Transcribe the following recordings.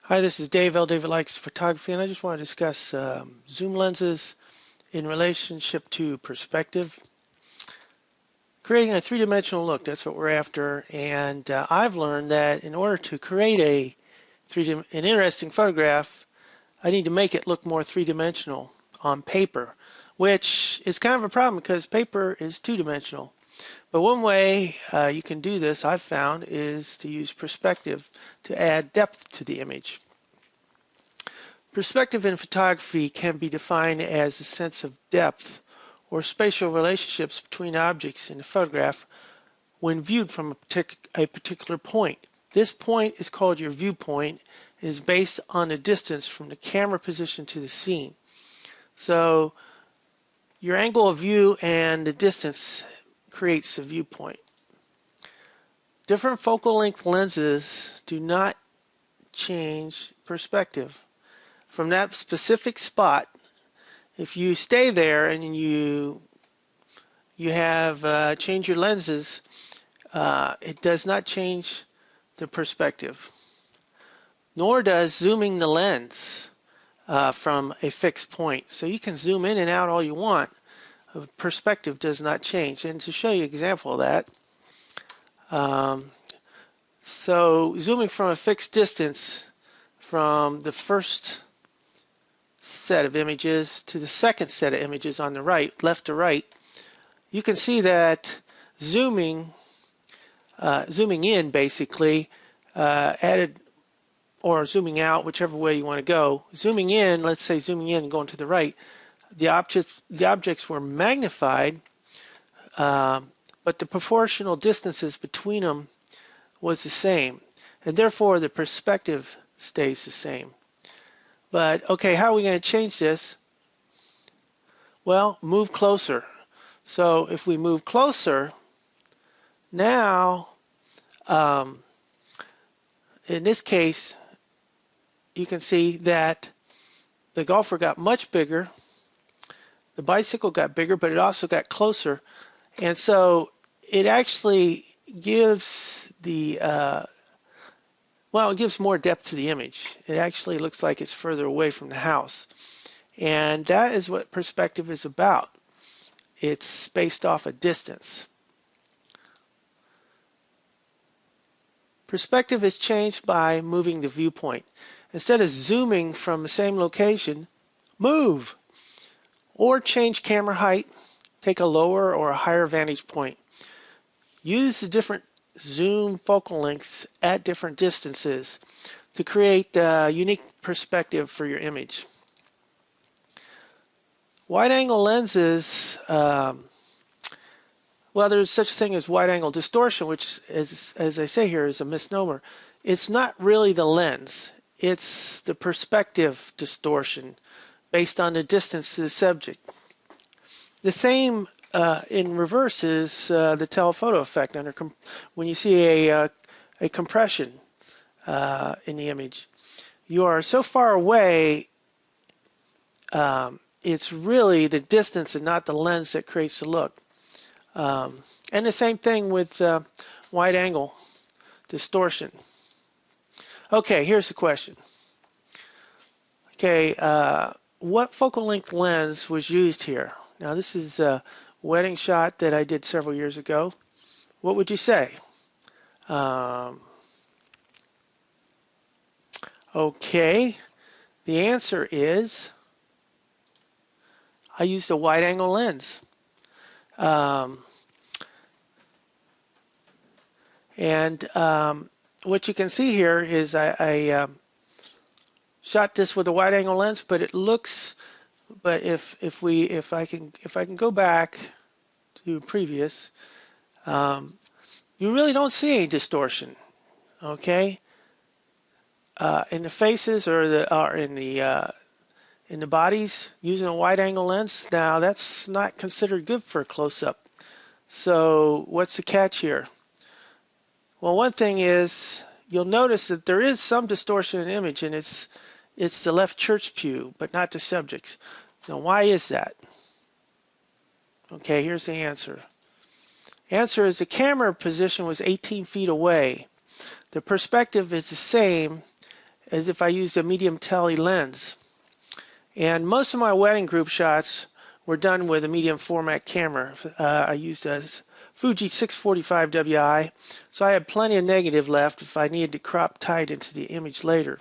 Hi, this is Dave. David Likes Photography, and I just want to discuss zoom lenses in relationship to perspective. Creating a three-dimensional look, that's what we're after, and I've learned that in order to create an interesting photograph, I need to make it look more three-dimensional on paper, which is kind of a problem because paper is two-dimensional. But one way you can do this, I've found, is to use perspective to add depth to the image. Perspective in photography can be defined as a sense of depth or spatial relationships between objects in a photograph when viewed from a particular point. This point is called your viewpoint and is based on the distance from the camera position to the scene. So your angle of view and the distance creates a viewpoint. Different focal length lenses do not change perspective. From that specific spot, if you stay there and you have changed your lenses, it does not change the perspective. Nor does zooming the lens from a fixed point. So you can zoom in and out all you want. Perspective does not change. And to show you an example of that, so zooming from a fixed distance from the first set of images to the second set of images on the right, left to right, you can see that zooming in basically added, or zooming out, whichever way you want to go. Zooming in, let's say zooming in and going to the right, the objects were magnified, but the proportional distances between them was the same, and therefore the perspective stays the same. But okay, how are we going to change this? Well, move closer. So if we move closer, now in this case you can see that the golfer got much bigger, the bicycle got bigger, but it also got closer, and so it actually gives the it gives more depth to the image. It actually looks like it's further away from the house. And that is what perspective is about. It's based off a distance. Perspective is changed by moving the viewpoint. Instead of zooming from the same location, move. Or change camera height, take a lower or a higher vantage point. Use the different zoom focal lengths at different distances to create a unique perspective for your image. Wide-angle lenses, there's such a thing as wide-angle distortion, which, as I say here, is a misnomer. It's not really the lens. It's the perspective distortion based on the distance to the subject. The same in reverse is the telephoto effect when you see a compression in the image. You are so far away, it's really the distance and not the lens that creates the look. And the same thing with wide angle distortion. Okay, here's the question. Okay, what focal length lens was used here? Now this is wedding shot that I did several years ago. What would you say? Okay, the answer is I used a wide angle lens. What you can see here is I shot this with a wide angle lens, but it looks, but if I can go back to previous, you really don't see any distortion. Okay, in the faces or in the bodies using a wide angle lens. Now that's not considered good for a close-up. So what's the catch here? Well, one thing is you'll notice that there is some distortion in the image, and it's the left church pew, but not the subjects. Now, why is that? Okay, here's the answer. Answer is the camera position was 18 feet away. The perspective is the same, as if I used a medium tele lens. And most of my wedding group shots were done with a medium format camera. I used a Fuji 645 WI, so I had plenty of negative left if I needed to crop tight into the image later.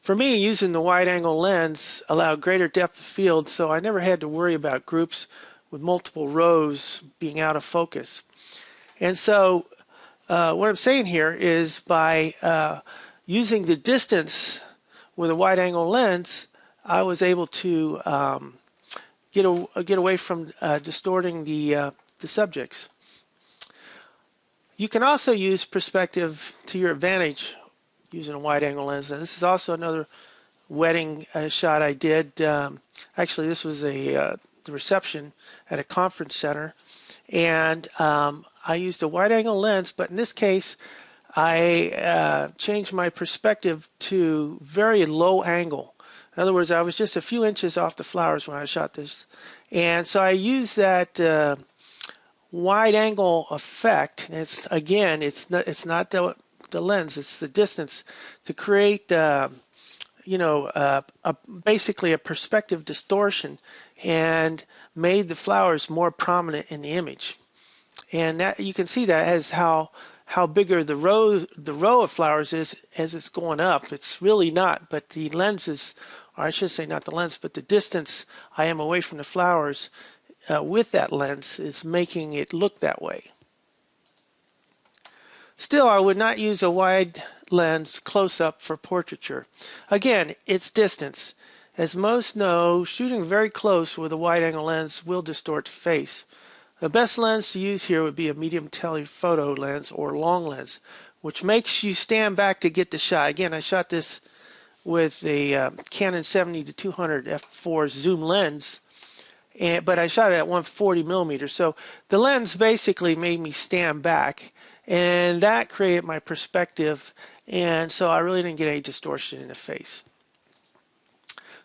For me, using the wide angle lens allowed greater depth of field, so I never had to worry about groups with multiple rows being out of focus. And so what I'm saying here is by using the distance with a wide angle lens, I was able to get away from distorting the subjects. You can also use perspective to your advantage using a wide angle lens. And this is also another wedding shot I did. Actually, this was the reception at a conference center, and I used a wide angle lens, but in this case I changed my perspective to very low angle. In other words, I was just a few inches off the flowers when I shot this, and so I used that wide angle effect. It's not the lens, it's the distance, to create basically a perspective distortion, and made the flowers more prominent in the image. And that you can see that as how bigger the row of flowers is as it's going up. It's really not, but the lens is, or I should say not the lens, but the distance I am away from the flowers with that lens is making it look that way. Still, I would not use a wide lens close-up for portraiture. Again, it's distance. As most know, shooting very close with a wide-angle lens will distort the face. The best lens to use here would be a medium telephoto lens or long lens, which makes you stand back to get the shot. Again, I shot this with a Canon 70-200 f4 zoom lens, but I shot it at 140 millimeters. So the lens basically made me stand back, and that created my perspective, and so I really didn't get any distortion in the face.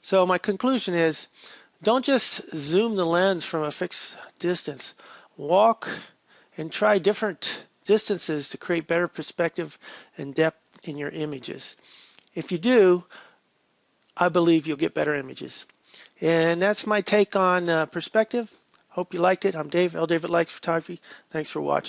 So my conclusion is, don't just zoom the lens from a fixed distance. Walk and try different distances to create better perspective and depth in your images. If you do, I believe you'll get better images. And that's my take on perspective. Hope you liked it. I'm Dave. L. David Likes Photography. Thanks for watching.